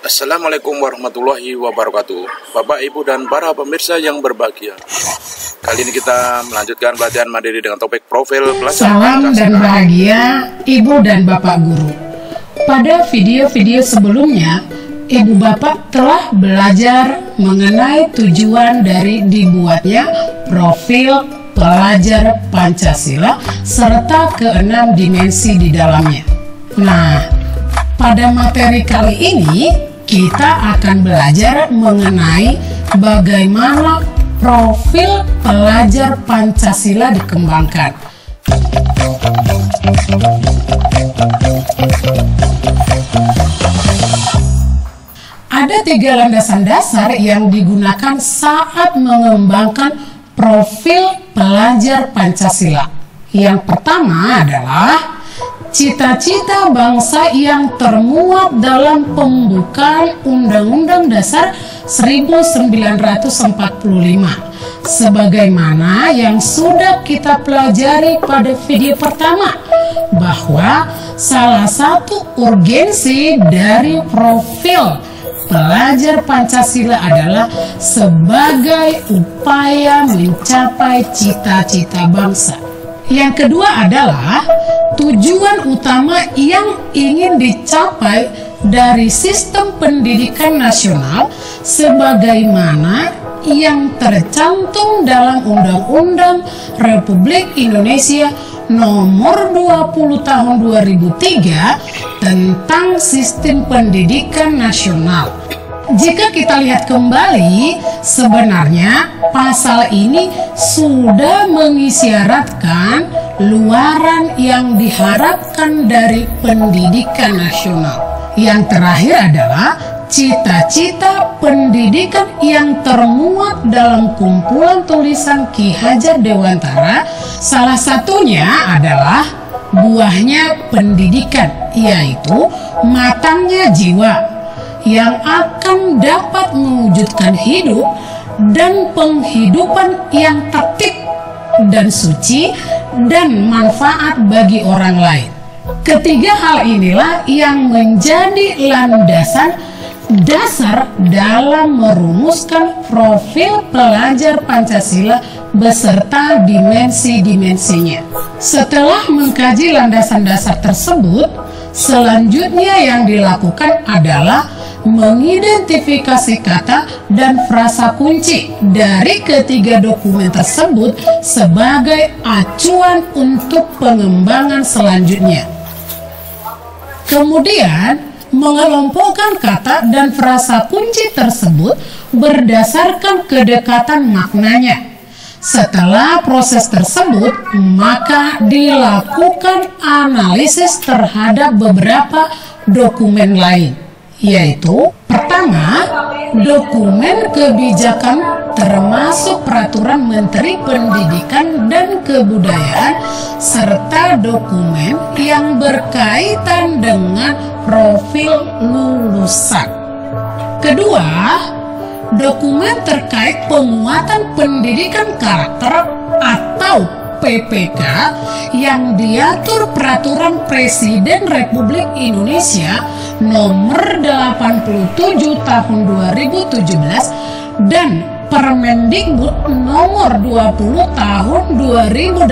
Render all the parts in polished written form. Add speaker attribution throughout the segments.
Speaker 1: Assalamualaikum warahmatullahi wabarakatuh. Bapak, Ibu, dan para pemirsa yang berbahagia. Kali ini kita melanjutkan pelatihan mandiri dengan topik profil pelajar.
Speaker 2: Salam dan bahagia Ibu dan Bapak Guru. Pada video-video sebelumnya, Ibu Bapak telah belajar mengenai tujuan dari dibuatnya profil pelajar Pancasila serta keenam dimensi di dalamnya. Nah, pada materi kali ini kita akan belajar mengenai bagaimana profil pelajar Pancasila dikembangkan. Ada 3 landasan dasar yang digunakan saat mengembangkan profil pelajar Pancasila. Yang pertama adalah cita-cita bangsa yang termuat dalam pembukaan Undang-Undang Dasar 1945, sebagaimana yang sudah kita pelajari pada video pertama, bahwa salah satu urgensi dari profil pelajar Pancasila adalah sebagai upaya mencapai cita-cita bangsa. Yang kedua adalah tujuan utama yang ingin dicapai dari sistem pendidikan nasional sebagaimana yang tercantum dalam Undang-Undang Republik Indonesia Nomor 20 Tahun 2003 tentang Sistem Pendidikan Nasional. Jika kita lihat kembali, sebenarnya pasal ini sudah mengisyaratkan luaran yang diharapkan dari pendidikan nasional. Yang terakhir adalah cita-cita pendidikan yang termuat dalam kumpulan tulisan Ki Hajar Dewantara. Salah satunya adalah buahnya pendidikan, yaitu matangnya jiwa yang akan dapat mewujudkan hidup dan penghidupan yang tertib dan suci dan manfaat bagi orang lain. Ketiga hal inilah yang menjadi landasan dasar dalam merumuskan profil pelajar Pancasila beserta dimensi-dimensinya. Setelah mengkaji landasan dasar tersebut, selanjutnya yang dilakukan adalah mengidentifikasi kata dan frasa kunci dari ketiga dokumen tersebut sebagai acuan untuk pengembangan selanjutnya. Kemudian, mengelompokkan kata dan frasa kunci tersebut berdasarkan kedekatan maknanya. Setelah proses tersebut, maka dilakukan analisis terhadap beberapa dokumen lain, yaitu pertama, dokumen kebijakan termasuk peraturan Menteri Pendidikan dan Kebudayaan serta dokumen yang berkaitan dengan profil lulusan. Kedua, dokumen terkait penguatan pendidikan karakter atau PPK yang diatur peraturan Presiden Republik Indonesia Nomor 87 Tahun 2017 dan Permendikbud Nomor 20 Tahun 2018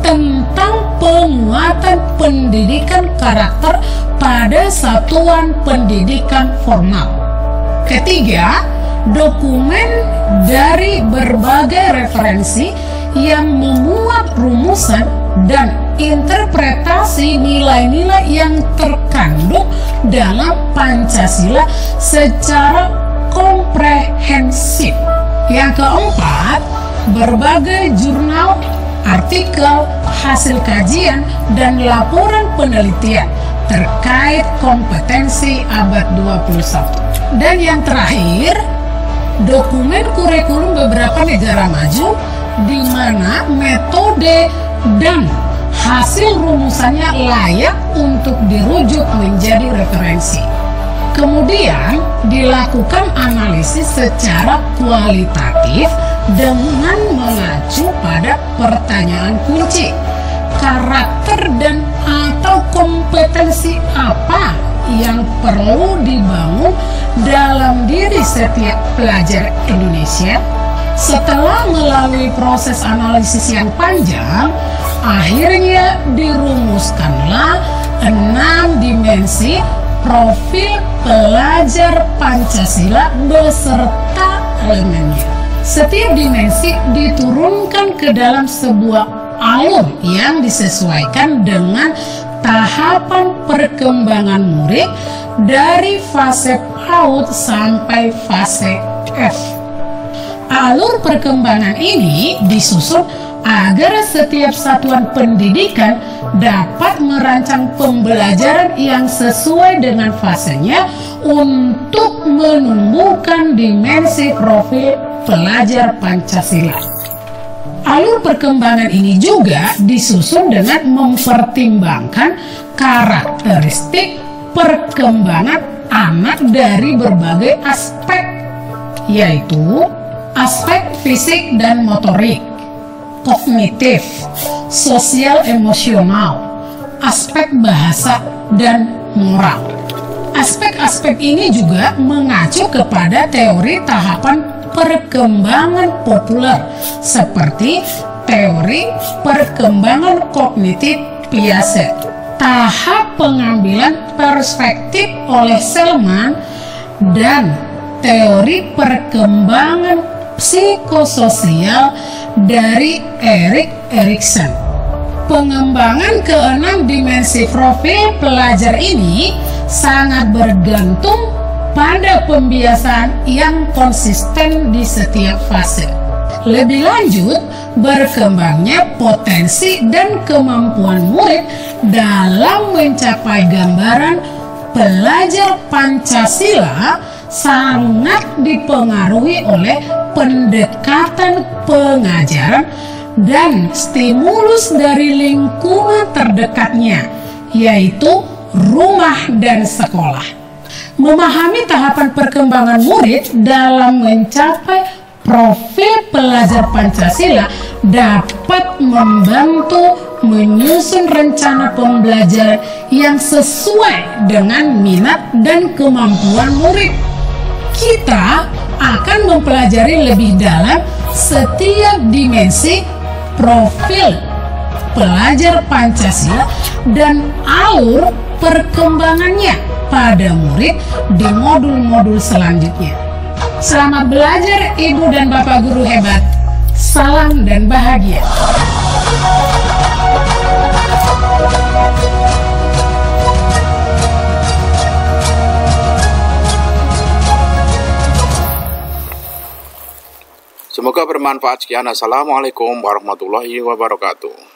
Speaker 2: tentang penguatan pendidikan karakter pada satuan pendidikan formal. Ketiga, dokumen dari berbagai referensi yang memuat rumusan dan interpretasi nilai-nilai yang terkandung dalam Pancasila secara komprehensif. Yang keempat, berbagai jurnal, artikel, hasil kajian, dan laporan penelitian terkait kompetensi abad 21. Dan yang terakhir, dokumen kurikulum beberapa negara maju di mana metode dan hasil rumusannya layak untuk dirujuk menjadi referensi. Kemudian dilakukan analisis secara kualitatif dengan mengacu pada pertanyaan kunci. Karakter dan atau kompetensi apa yang perlu dibangun dalam diri setiap pelajar Indonesia. Setelah melalui proses analisis yang panjang, akhirnya dirumuskanlah 6 dimensi profil pelajar Pancasila beserta elemennya. Setiap dimensi diturunkan ke dalam sebuah alur yang disesuaikan dengan tahapan perkembangan murid dari fase PAUD sampai fase F. Alur perkembangan ini disusun agar setiap satuan pendidikan dapat merancang pembelajaran yang sesuai dengan fasenya untuk menumbuhkan dimensi profil pelajar Pancasila. Alur perkembangan ini juga disusun dengan mempertimbangkan karakteristik perkembangan anak dari berbagai aspek, yaitu aspek fisik dan motorik, kognitif, sosial emosional, aspek bahasa, dan moral. Aspek-aspek ini juga mengacu kepada teori tahapan perkembangan populer seperti teori perkembangan kognitif Piaget, tahap pengambilan perspektif oleh Selman, dan teori perkembangan psikososial dari Erik Erikson. Pengembangan ke-6 dimensi profil pelajar ini sangat bergantung pada pembiasaan yang konsisten di setiap fase. Lebih lanjut, berkembangnya potensi dan kemampuan murid dalam mencapai gambaran pelajar Pancasila sangat dipengaruhi oleh pendekatan pengajaran dan stimulus dari lingkungan terdekatnya, yaitu rumah dan sekolah. Memahami tahapan perkembangan murid dalam mencapai profil pelajar Pancasila dapat membantu menyusun rencana pembelajaran yang sesuai dengan minat dan kemampuan murid. Kita akan mempelajari lebih dalam setiap dimensi profil pelajar Pancasila dan alur perkembangannya pada murid di modul-modul selanjutnya. Selamat belajar Ibu dan Bapak Guru hebat. Salam dan bahagia.
Speaker 1: Semoga bermanfaat. Sekian. Assalamualaikum warahmatullahi wabarakatuh.